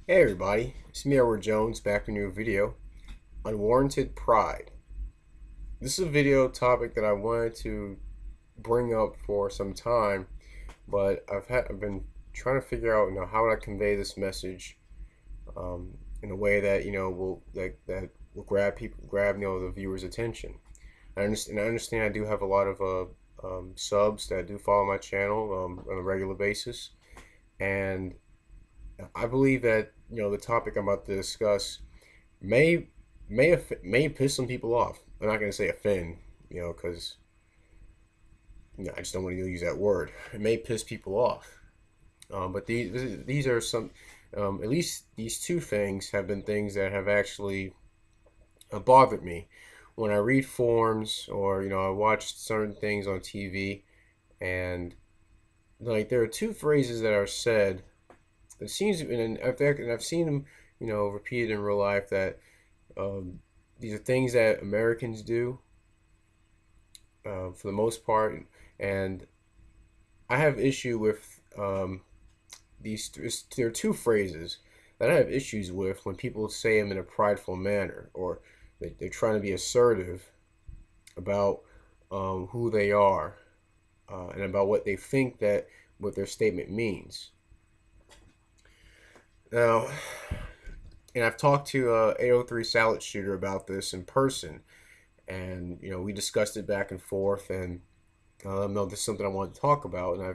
Hey everybody, it's me, Edward Jones, back with a new video. Unwarranted Pride. This is a video topic that I wanted to bring up for some time, but I've been trying to figure out, how would I convey this message in a way that that will grab the viewers' attention. I understand I do have a lot of subs that do follow my channel on a regular basis, and I believe that the topic I'm about to discuss may may piss some people off. I'm not going to say offend, because I just don't want to use that word. It may piss people off. But these are some, at least these two things have been things that have actually bothered me when I read forums or I watch certain things on TV, and like there are two phrases that are said. It seems, and I've seen them, repeated in real life, that um, these are things that Americans do for the most part, and I have issue with these. There are two phrases that I have issues with when people say them in a prideful manner, or they're trying to be assertive about who they are and about what they think that what their statement means. Now, and I've talked to 803 Salad Shooter about this in person, and we discussed it back and forth, and no, this is something I want to talk about, and I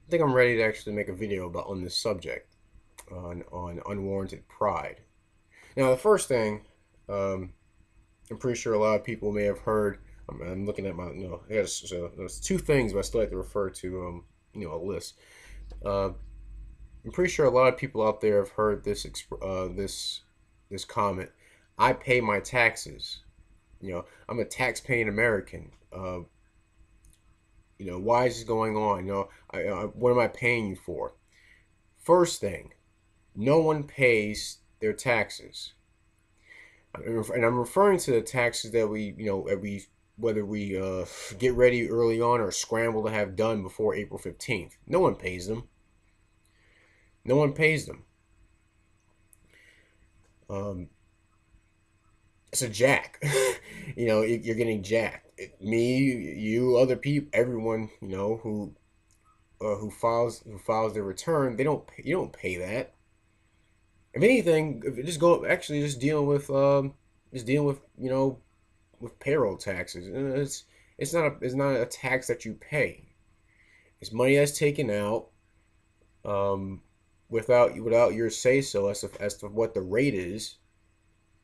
think I'm ready to actually make a video about on this subject on unwarranted pride. Now, the first thing, um, I'm pretty sure a lot of people may have heard. I'm looking at my Yes, so there's two things, but I still like to refer to a list. Uh, I'm pretty sure a lot of people out there have heard this comment. I pay my taxes. I'm a tax-paying American. Why is this going on? What am I paying you for? First thing, no one pays their taxes, and I'm referring to the taxes that we whether we get ready early on or scramble to have done before April 15th. No one pays them. No one pays them. Um, it's a jack. You're getting jacked. Me, you, other people, everyone, who files their return, they don't pay, you don't pay that. If anything, if it just go actually just dealing with with payroll taxes. It's not a tax that you pay. It's money that's taken out um, without your say so as to what the rate is,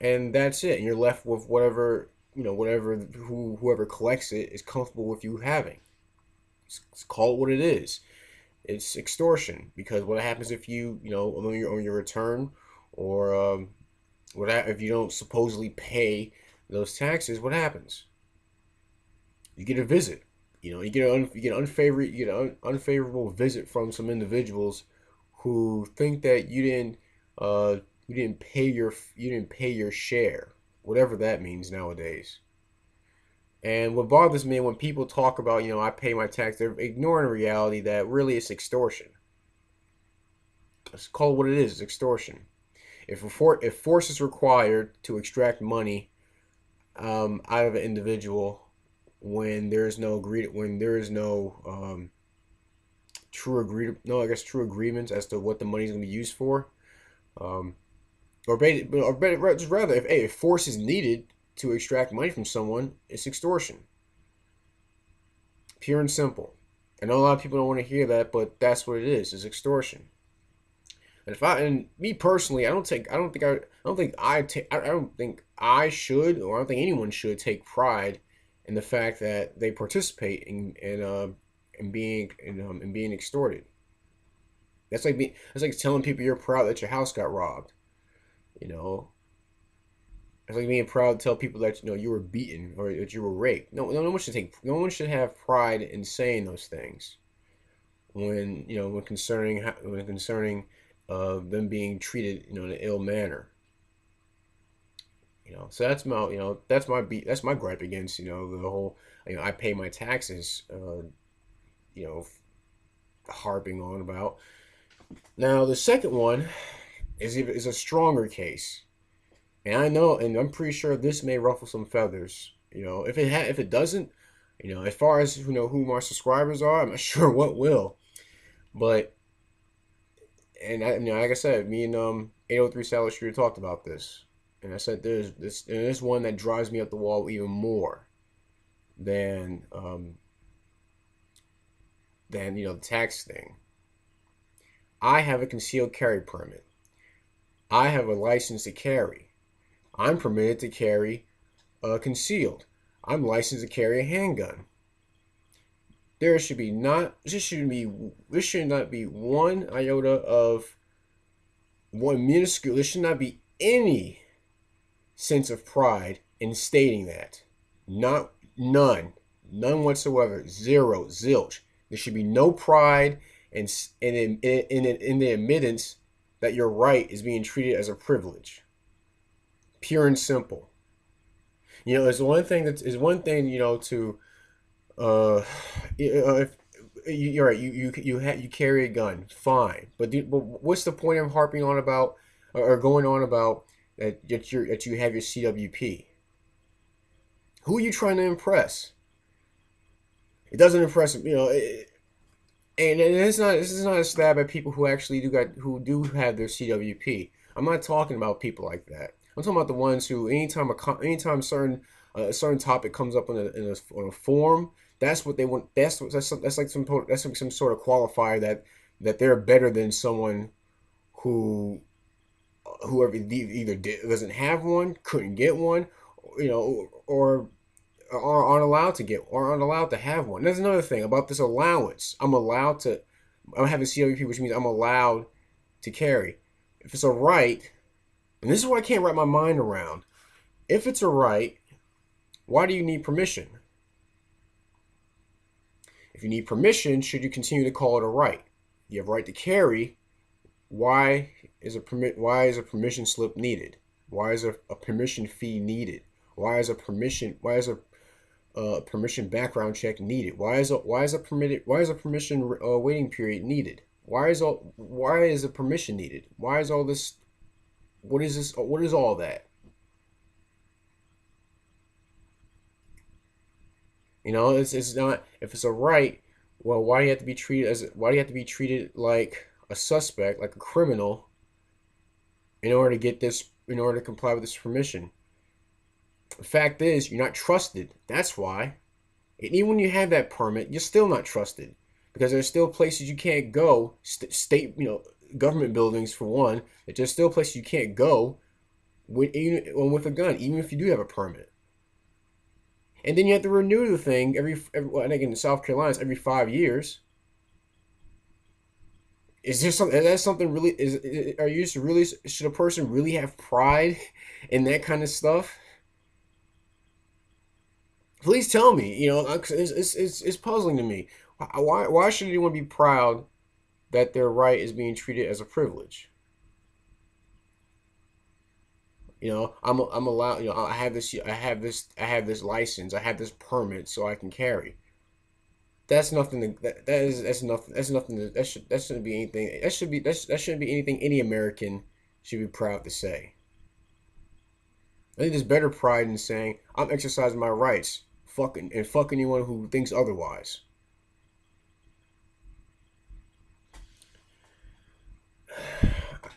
and that's it. And you're left with whoever collects it is comfortable with you having. Let's call it what it is. It's extortion, because what happens if on your return, or if you don't supposedly pay those taxes? What happens? You get a visit. You get an unfavorable visit from some individuals who think that you didn't pay your share, whatever that means nowadays. And what bothers me when people talk about, I pay my tax, they're ignoring the reality that really it's extortion. Let's call it what it is. It's extortion. If force is required to extract money out of an individual, when there is no true agreements as to what the money is going to be used for, um, just rather, if force is needed to extract money from someone, it's extortion, pure and simple. I know a lot of people don't want to hear that, but that's what it is. It's extortion. And me personally, I don't think I should, or I don't think anyone should take pride in the fact that they participate in being extorted. That's like telling people you're proud that your house got robbed. You know, it's like being proud to tell people that you were beaten or that you were raped. No one should have pride in saying those things when concerning them being treated in an ill manner. So that's my gripe against the whole I pay my taxes you know harping on about. Now the second one is a stronger case. And I know, and I'm pretty sure this may ruffle some feathers. If it doesn't, as far as who my subscribers are, I'm not sure what will. But like I said, me and 803 Salad Street talked about this, and I said there's one that drives me up the wall even more than the tax thing. I have a concealed carry permit. I have a license to carry. I'm permitted to carry concealed. I'm licensed to carry a handgun. There should be not this should not be one iota of one minuscule. There should not be any sense of pride in stating that. Not none whatsoever. Zero, zilch. There should be no pride in the admittance that your right is being treated as a privilege. Pure and simple. It's one thing to if you're right, you carry a gun, fine. But what's the point of harping on about or going on about that you have your CWP? Who are you trying to impress? It doesn't impress and it's not. This is not a stab at people who do have their CWP. I'm not talking about people like that. I'm talking about the ones who anytime a certain topic comes up on a forum, that's what they want. That's like some sort of qualifier that they're better than someone who whoever either doesn't have one, couldn't get one, or aren't allowed to get or aren't allowed to have one. There's another thing about this allowance. I'm having CWP, which means I'm allowed to carry. If it's a right, and this is what I can't wrap my mind around. If it's a right, why do you need permission? If you need permission, should you continue to call it a right? You have a right to carry. Why is a permission slip needed? Why is a permission fee needed? Why is a permission background check needed? Why is a permission waiting period needed? Why is a permission needed? Why is all this? What is this? What is all that? It's not. If it's a right, well, why do you have to be treated like a suspect, like a criminal, in order to comply with this permission? The fact is, you're not trusted. That's why. And even when you have that permit, you're still not trusted because there's still places you can't go. State, government buildings for one. That there's still places you can't go with a gun, even if you do have a permit. And then you have to renew the thing I think in South Carolina it's every 5 years. Is there something? Is that something really? Should a person really have pride in that kind of stuff? Please tell me. It's puzzling to me. Why should anyone be proud that their right is being treated as a privilege? I'm allowed. I have this license. I have this permit, so I can carry. That's nothing. That's nothing. That's nothing. That shouldn't be anything. That shouldn't be anything any American should be proud to say. I think there's better pride in saying I'm exercising my rights. Fuck anyone who thinks otherwise.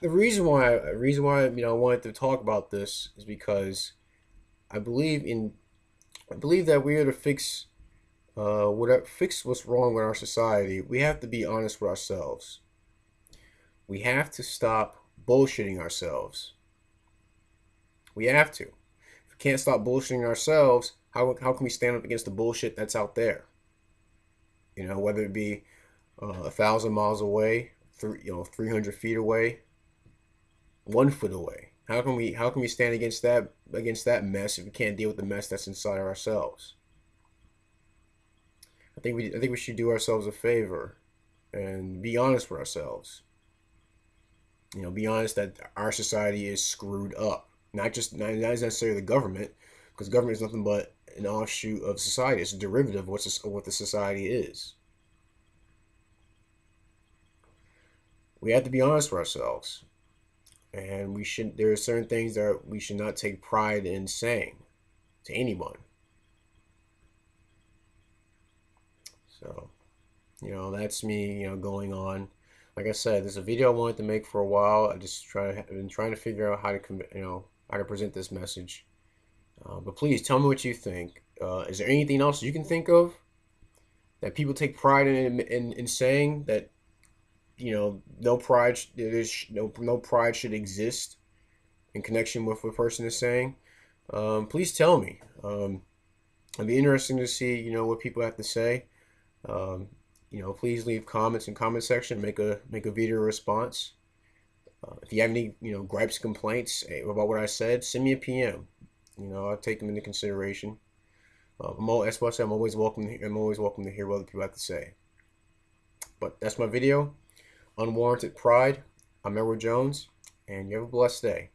The reason why I wanted to talk about this is because I believe that we are to fix what's wrong with our society. We have to be honest with ourselves. We have to stop bullshitting ourselves. We have to. If we can't stop bullshitting ourselves, how can we stand up against the bullshit that's out there? Whether it be 1,000 miles away, 300 feet away, 1 foot away. How can we stand against that mess if we can't deal with the mess that's inside ourselves? I think we should do ourselves a favor and be honest with ourselves. Be honest that our society is screwed up. Not necessarily the government, because government is nothing but an offshoot of society. It's a derivative of what the society is. We have to be honest with ourselves. and there are certain things that we should not take pride in saying to anyone. So, that's me, going on. Like I said, there's a video I wanted to make for a while. I've been trying to figure out how to, how to present this message. But please tell me what you think. Is there anything else you can think of that people take pride in saying that, no pride, there's no pride should exist in connection with what a person is saying? Please tell me. It'd be interesting to see, what people have to say. Um, please leave comments in comment section. Make a video response. If you have any, gripes, complaints about what I said, send me a PM. I'll take them into consideration. That's why I say I'm always welcome. I'm always welcome to hear what other people have to say. But that's my video. Unwarranted Pride. I'm Edward Jones, and you have a blessed day.